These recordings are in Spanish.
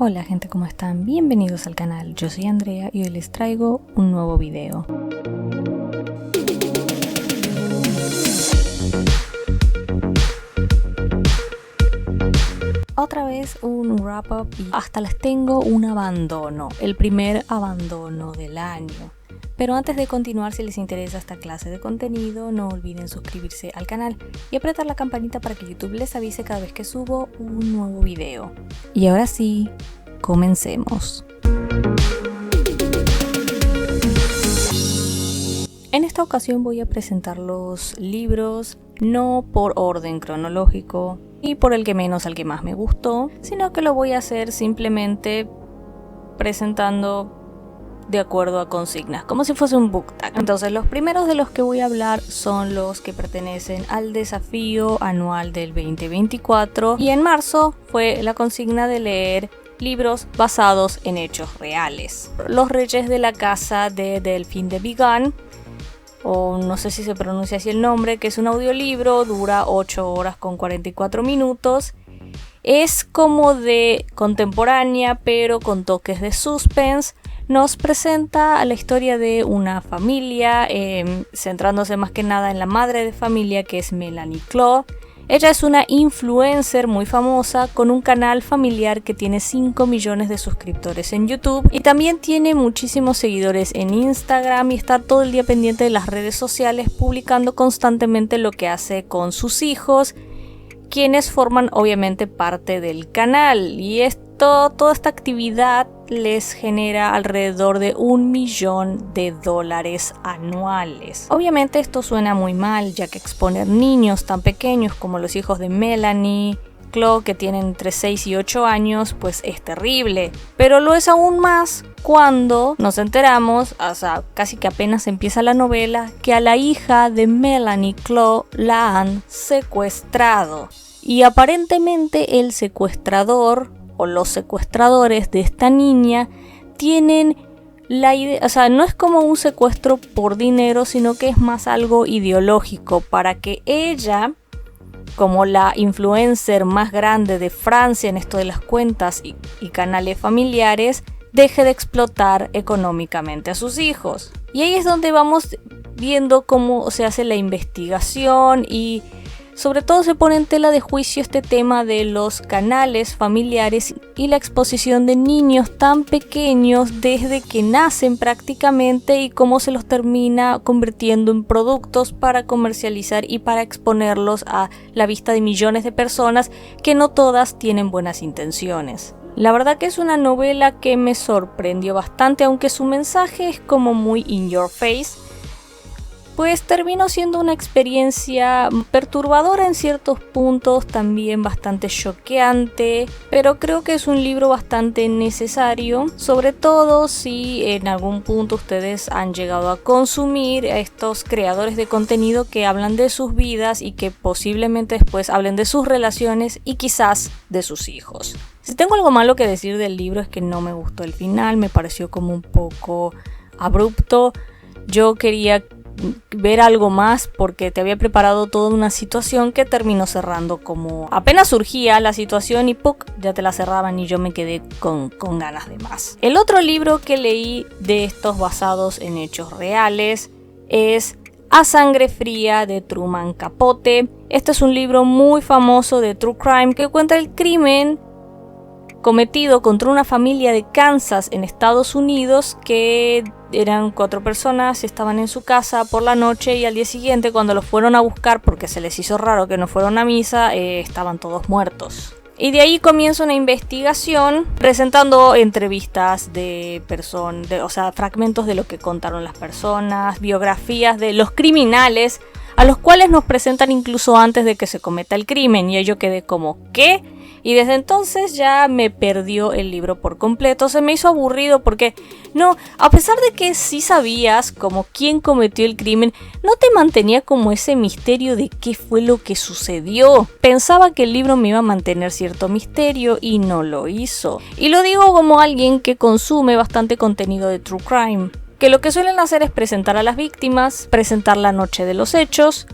Hola gente, ¿cómo están? Bienvenidos al canal, yo soy Andrea y hoy les traigo un nuevo video. Otra vez un wrap up y hasta les tengo un abandono, el primer abandono del año. Pero antes de continuar, si les interesa esta clase de contenido, no olviden suscribirse al canal y apretar la campanita para que YouTube les avise cada vez que subo un nuevo video. Y ahora sí, comencemos. En esta ocasión voy a presentar los libros no por orden cronológico y por el que menos al que más me gustó, sino que lo voy a hacer simplemente presentando de acuerdo a consignas, como si fuese un book tag. Entonces los primeros de los que voy a hablar son los que pertenecen al desafío anual del 2024 y en marzo fue la consigna de leer libros basados en hechos reales. Los Reyes de la Casa de Delphine de Vigan, o no sé si se pronuncia así el nombre, que es un audiolibro, dura 8 horas con 44 minutos. Es como de contemporánea, pero con toques de suspense. Nos presenta la historia de una familia, centrándose más que nada en la madre de familia, que es Melanie Klein. Ella es una influencer muy famosa con un canal familiar que tiene 5 millones de suscriptores en YouTube y también tiene muchísimos seguidores en Instagram y está todo el día pendiente de las redes sociales, publicando constantemente lo que hace con sus hijos, quienes forman obviamente parte del canal, y toda esta actividad les genera alrededor de $1 millón anuales. Obviamente esto suena muy mal, ya que exponer niños tan pequeños como los hijos de Melanie Klein, que tienen entre 6 y 8 años, pues es terrible. Pero lo es aún más cuando nos enteramos, o sea, casi que apenas empieza la novela, que a la hija de Melanie Klein la han secuestrado. Y aparentemente el secuestrador o los secuestradores de esta niña tienen la idea, o sea, no es como un secuestro por dinero, sino que es más algo ideológico, para que ella, como la influencer más grande de Francia en esto de las cuentas y canales familiares, deje de explotar económicamente a sus hijos. Y ahí es donde vamos viendo cómo se hace la investigación y sobre todo se pone en tela de juicio este tema de los canales familiares y la exposición de niños tan pequeños desde que nacen prácticamente, y cómo se los termina convirtiendo en productos para comercializar y para exponerlos a la vista de millones de personas que no todas tienen buenas intenciones. La verdad que es una novela que me sorprendió bastante, aunque su mensaje es como muy in your face. Pues terminó siendo una experiencia perturbadora en ciertos puntos, también bastante choqueante, pero creo que es un libro bastante necesario, sobre todo si en algún punto ustedes han llegado a consumir a estos creadores de contenido que hablan de sus vidas y que posiblemente después hablen de sus relaciones y quizás de sus hijos. Si tengo algo malo que decir del libro es que no me gustó el final, me pareció como un poco abrupto. Yo quería ver algo más porque te había preparado toda una situación que terminó cerrando como apenas surgía la situación y ¡puc! Ya te la cerraban y yo me quedé con ganas de más. El otro libro que leí de estos basados en hechos reales es A Sangre Fría de Truman Capote. Este es un libro muy famoso de True Crime que cuenta el crimen cometido contra una familia de Kansas en Estados Unidos, que eran 4 personas, estaban en su casa por la noche y al día siguiente, cuando los fueron a buscar porque se les hizo raro que no fueron a misa, estaban todos muertos. Y de ahí comienza una investigación presentando entrevistas de personas, o sea, fragmentos de lo que contaron las personas, biografías de los criminales, a los cuales nos presentan incluso antes de que se cometa el crimen, y yo quedé como ¿qué? Y desde entonces ya me perdió el libro por completo, se me hizo aburrido porque no, a pesar de que sí sabías como quién cometió el crimen, no te mantenía como ese misterio de qué fue lo que sucedió. Pensaba que el libro me iba a mantener cierto misterio y no lo hizo. Y lo digo como alguien que consume bastante contenido de True Crime, que lo que suelen hacer es presentar a las víctimas, presentar la noche de los hechos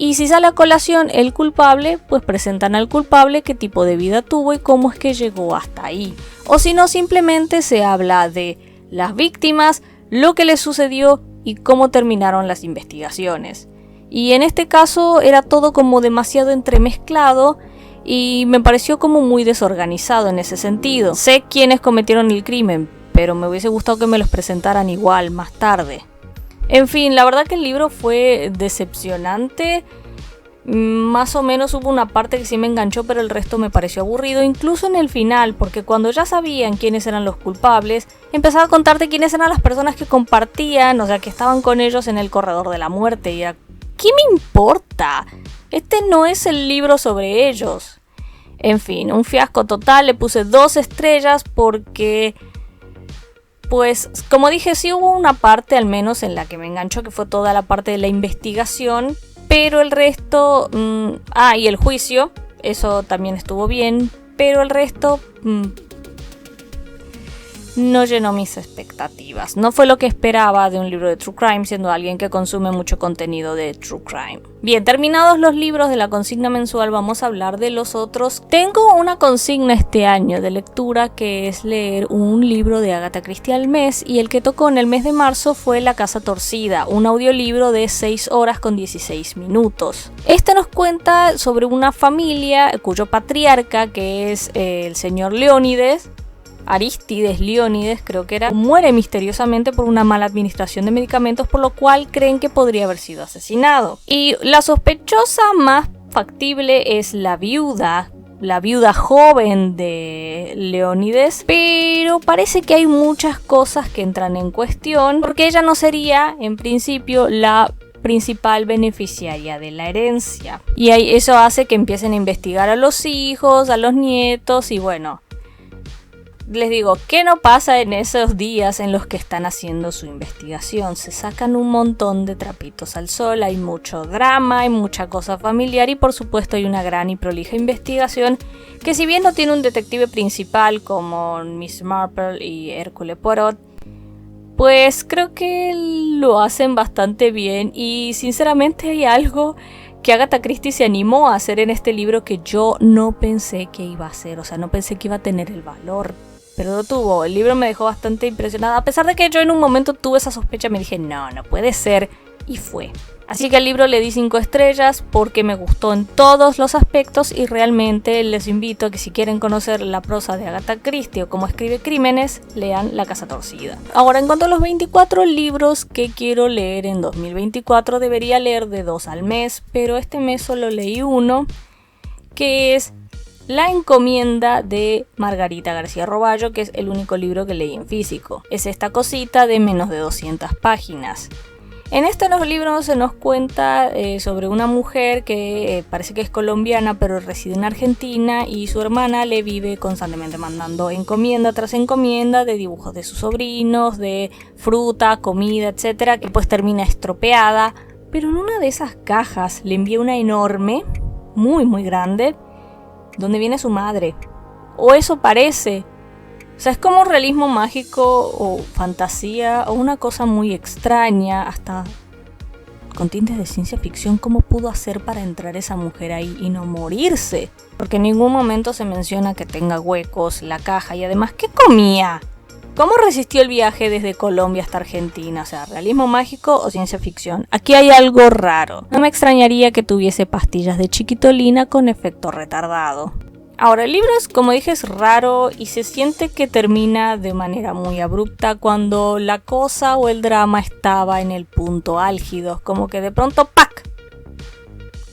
Y si sale a colación el culpable, pues presentan al culpable qué tipo de vida tuvo y cómo es que llegó hasta ahí. O si no, simplemente se habla de las víctimas, lo que les sucedió y cómo terminaron las investigaciones. Y en este caso era todo como demasiado entremezclado y me pareció como muy desorganizado en ese sentido. Sé quiénes cometieron el crimen, pero me hubiese gustado que me los presentaran igual más tarde. En fin, la verdad que el libro fue decepcionante. Más o menos hubo una parte que sí me enganchó, pero el resto me pareció aburrido, incluso en el final, porque cuando ya sabían quiénes eran los culpables, empezaba a contarte quiénes eran las personas que compartían, o sea, que estaban con ellos en el corredor de la muerte, y era, ¿qué me importa? Este no es el libro sobre ellos. En fin, un fiasco total, le puse 2 estrellas porque, pues, como dije, sí hubo una parte al menos en la que me enganchó, que fue toda la parte de la investigación, pero el resto, y el juicio, eso también estuvo bien, pero el resto no llenó mis expectativas. No fue lo que esperaba de un libro de True Crime, siendo alguien que consume mucho contenido de True Crime. Bien, terminados los libros de la consigna mensual, vamos a hablar de los otros. Tengo una consigna este año de lectura que es leer un libro de Agatha Christie al mes, y el que tocó en el mes de marzo fue La Casa Torcida, un audiolibro de 6 horas con 16 minutos. Este nos cuenta sobre una familia cuyo patriarca, que es el señor Leónides, Arístides Leónides creo que era, muere misteriosamente por una mala administración de medicamentos, por lo cual creen que podría haber sido asesinado. Y la sospechosa más factible es la viuda joven de Leónides, pero parece que hay muchas cosas que entran en cuestión, porque ella no sería, en principio, la principal beneficiaria de la herencia. Y eso hace que empiecen a investigar a los hijos, a los nietos, y bueno, les digo, ¿qué no pasa en esos días en los que están haciendo su investigación? Se sacan un montón de trapitos al sol, hay mucho drama, hay mucha cosa familiar y por supuesto hay una gran y prolija investigación que, si bien no tiene un detective principal como Miss Marple y Hercule Poirot, pues creo que lo hacen bastante bien, y sinceramente hay algo que Agatha Christie se animó a hacer en este libro que yo no pensé que iba a hacer, o sea, no pensé que iba a tener el valor. Pero lo tuvo. El libro me dejó bastante impresionada, a pesar de que yo en un momento tuve esa sospecha, me dije, no puede ser, y fue. Así que al libro le di 5 estrellas porque me gustó en todos los aspectos, y realmente les invito a que, si quieren conocer la prosa de Agatha Christie o cómo escribe crímenes, lean La Casa Torcida. Ahora, en cuanto a los 24 libros que quiero leer en 2024, debería leer de 2 al mes, pero este mes solo leí uno, que es La Encomienda de Margarita García Roballo, que es el único libro que leí en físico. Es esta cosita de menos de 200 páginas. En los libros se nos cuenta sobre una mujer que parece que es colombiana pero reside en Argentina, y su hermana le vive constantemente mandando encomienda tras encomienda de dibujos de sus sobrinos, de fruta, comida, etcétera, que pues termina estropeada. Pero en una de esas cajas le envía una enorme, muy muy grande, donde viene su madre, o eso parece. O sea, es como realismo mágico o fantasía o una cosa muy extraña, hasta con tintes de ciencia ficción. ¿Cómo pudo hacer para entrar esa mujer ahí y no morirse? Porque en ningún momento se menciona que tenga huecos la caja, y además, ¿qué comía? ¿Cómo resistió el viaje desde Colombia hasta Argentina? O sea, ¿realismo mágico o ciencia ficción? Aquí hay algo raro. No me extrañaría que tuviese pastillas de chiquitolina con efecto retardado. Ahora, el libro es, como dije, es raro y se siente que termina de manera muy abrupta cuando la cosa o el drama estaba en el punto álgido. Como que de pronto ¡pac!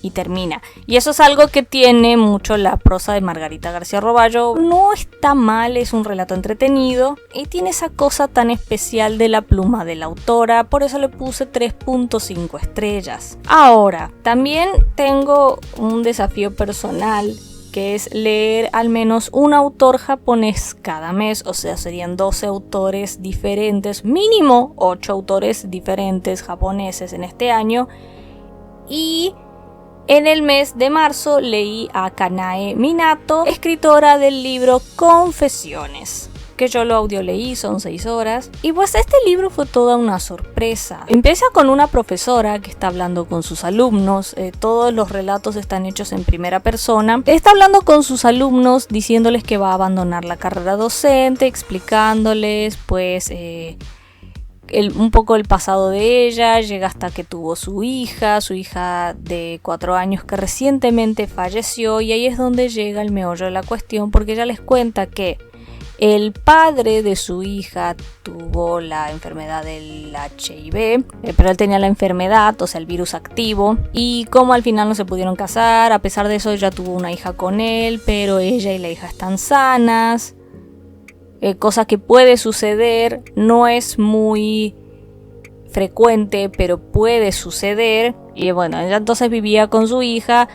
Y termina. Y eso es algo que tiene mucho la prosa de Margarita García Roballo. No está mal, es un relato entretenido y tiene esa cosa tan especial de la pluma de la autora, por eso le puse 3.5 estrellas. Ahora, también tengo un desafío personal, que es leer al menos un autor japonés cada mes, o sea, serían 12 autores diferentes, mínimo 8 autores diferentes japoneses en este año. Y en el mes de marzo leí a Kanae Minato, escritora del libro Confesiones. que yo lo audioleí, son 6 horas. Y pues este libro fue toda una sorpresa. Empieza con una profesora que está hablando con sus alumnos. Todos los relatos están hechos en primera persona. Está hablando con sus alumnos diciéndoles que va a abandonar la carrera docente, explicándoles pues un poco el pasado de ella. Llega hasta que tuvo su hija de 4 años que recientemente falleció, y ahí es donde llega el meollo de la cuestión, porque ella les cuenta que el padre de su hija tuvo la enfermedad del HIV, pero él tenía la enfermedad, o sea el virus activo, y como al final no se pudieron casar, a pesar de eso ella tuvo una hija con él, pero ella y la hija están sanas. Cosa que puede suceder, no es muy frecuente, pero puede suceder. Y bueno, ella entonces vivía con su hija,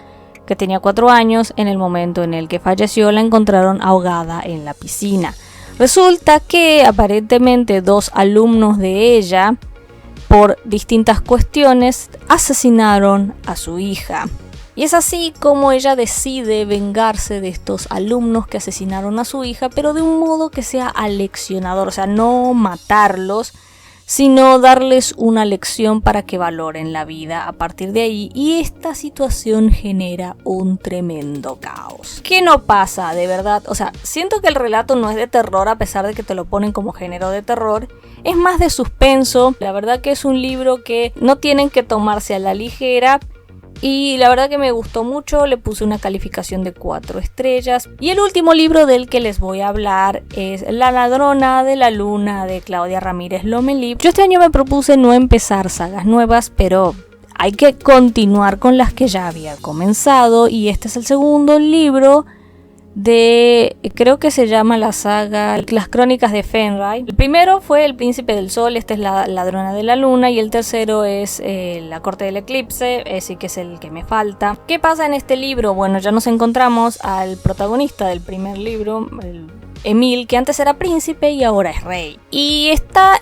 que tenía 4 años. En el momento en el que falleció, la encontraron ahogada en la piscina. Resulta que aparentemente 2 alumnos de ella, por distintas cuestiones, asesinaron a su hija. Y es así como ella decide vengarse de estos alumnos que asesinaron a su hija, pero de un modo que sea aleccionador, o sea, no matarlos, sino darles una lección para que valoren la vida a partir de ahí. Y esta situación genera un tremendo caos. ¿Qué no pasa de verdad? O sea, siento que el relato no es de terror, a pesar de que te lo ponen como género de terror. Es más de suspenso. La verdad que es un libro que no tienen que tomarse a la ligera. Y la verdad que me gustó mucho, le puse una calificación de 4 estrellas. Y el último libro del que les voy a hablar es La ladrona de la luna, de Claudia Ramírez Lomelí. Yo este año me propuse no empezar sagas nuevas, pero hay que continuar con las que ya había comenzado. Y este es el segundo libro de, creo que se llama la saga Las Crónicas de Fenrir. El primero fue El Príncipe del Sol, este es La Ladrona de la Luna, y el tercero es La Corte del Eclipse, ese que es el que me falta. ¿Qué pasa en este libro? Bueno, ya nos encontramos al protagonista del primer libro, Emil, que antes era príncipe y ahora es rey. Y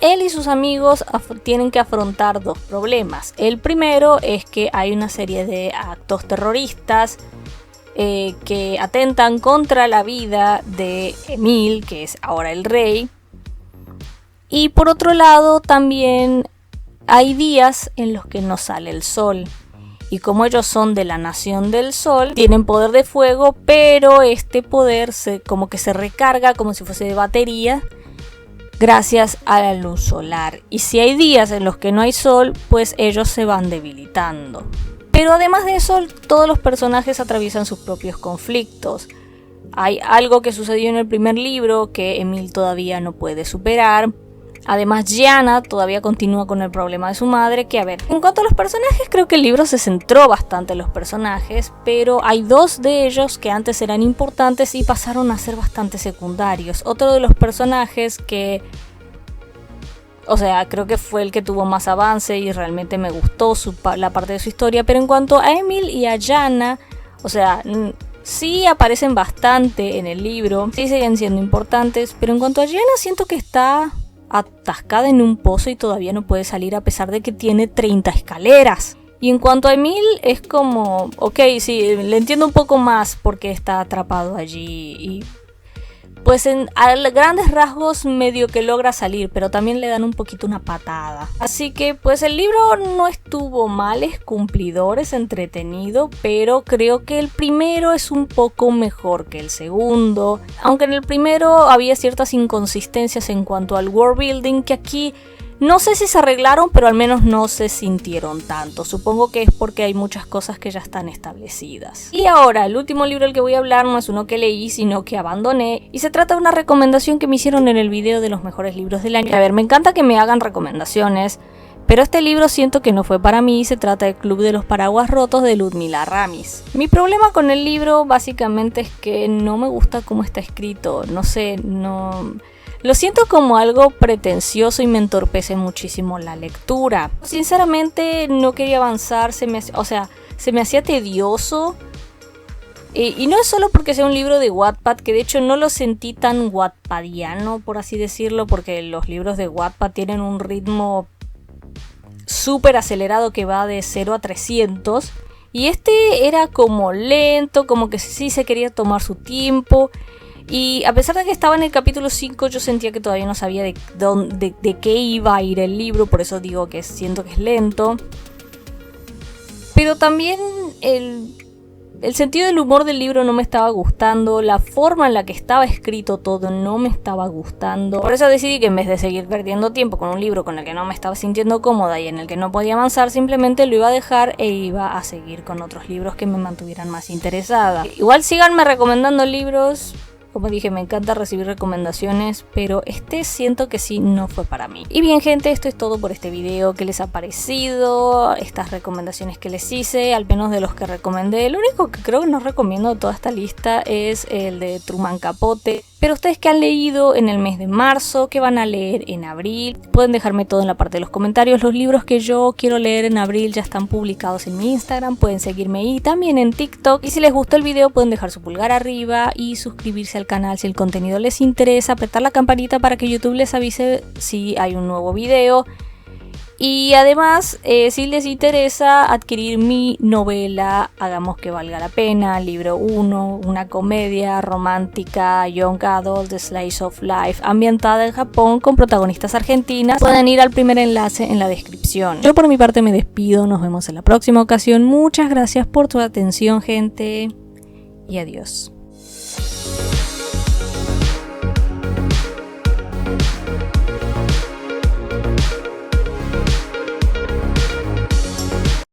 él y sus amigos tienen que afrontar 2 problemas. El primero es que hay una serie de actos terroristas que atentan contra la vida de Emil, que es ahora el rey. Y por otro lado también hay días en los que no sale el sol. Y como ellos son de la Nación del Sol, tienen poder de fuego, pero este poder como que se recarga como si fuese de batería gracias a la luz solar. Y si hay días en los que no hay sol, pues ellos se van debilitando. Pero además de eso, todos los personajes atraviesan sus propios conflictos. Hay algo que sucedió en el primer libro que Emil todavía no puede superar. Además, Gianna todavía continúa con el problema de su madre, que a ver, en cuanto a los personajes, creo que el libro se centró bastante en los personajes, pero hay 2 de ellos que antes eran importantes y pasaron a ser bastante secundarios. Otro de los personajes que, o sea, creo que fue el que tuvo más avance y realmente me gustó la parte de su historia. Pero en cuanto a Emil y a Gianna, o sea, sí aparecen bastante en el libro, sí siguen siendo importantes, pero en cuanto a Gianna siento que está atascada en un pozo y todavía no puede salir a pesar de que tiene 30 escaleras. Y en cuanto a Emil es como, ok, sí, le entiendo un poco más porque está atrapado allí y pues a grandes rasgos medio que logra salir, pero también le dan un poquito una patada. Así que pues el libro no estuvo mal, es cumplidor, es entretenido, pero creo que el primero es un poco mejor que el segundo. Aunque en el primero había ciertas inconsistencias en cuanto al world building, que aquí no sé si se arreglaron, pero al menos no se sintieron tanto. Supongo que es porque hay muchas cosas que ya están establecidas. Y ahora, el último libro del que voy a hablar no es uno que leí, sino que abandoné. Y se trata de una recomendación que me hicieron en el video de los mejores libros del año. A ver, me encanta que me hagan recomendaciones, pero este libro siento que no fue para mí. Se trata del Club de los Paraguas Rotos de Ludmila Ramis. Mi problema con el libro básicamente es que no me gusta cómo está escrito. No sé, lo siento como algo pretencioso y me entorpece muchísimo la lectura. Sinceramente no quería avanzar, se me hacía tedioso. Y no es solo porque sea un libro de Wattpad, que de hecho no lo sentí tan wattpadiano, por así decirlo, porque los libros de Wattpad tienen un ritmo súper acelerado que va de 0 a 300. Y este era como lento, como que sí se quería tomar su tiempo. Y a pesar de que estaba en el capítulo 5, yo sentía que todavía no sabía de qué iba a ir el libro, por eso digo que siento que es lento. Pero también el sentido del humor del libro no me estaba gustando, la forma en la que estaba escrito todo no me estaba gustando. Por eso decidí que en vez de seguir perdiendo tiempo con un libro con el que no me estaba sintiendo cómoda y en el que no podía avanzar, simplemente lo iba a dejar e iba a seguir con otros libros que me mantuvieran más interesada. Igual síganme recomendando libros. Como dije, me encanta recibir recomendaciones, pero siento que sí no fue para mí. Y bien, gente, esto es todo por este video. ¿Qué les ha parecido? Estas recomendaciones que les hice, al menos de los que recomendé. Lo único que creo que no recomiendo de toda esta lista es el de Truman Capote. Pero ustedes que han leído en el mes de marzo, que van a leer en abril, pueden dejarme todo en la parte de los comentarios. Los libros que yo quiero leer en abril ya están publicados en mi Instagram, pueden seguirme ahí, también en TikTok. Y si les gustó el video pueden dejar su pulgar arriba y suscribirse al canal si el contenido les interesa, apretar la campanita para que YouTube les avise si hay un nuevo video. Y además, si les interesa adquirir mi novela Hagamos que valga la pena, libro 1, una comedia romántica, young adult, slice of life, ambientada en Japón con protagonistas argentinas, pueden ir al primer enlace en la descripción. Yo por mi parte me despido, nos vemos en la próxima ocasión. Muchas gracias por tu atención, gente, y adiós.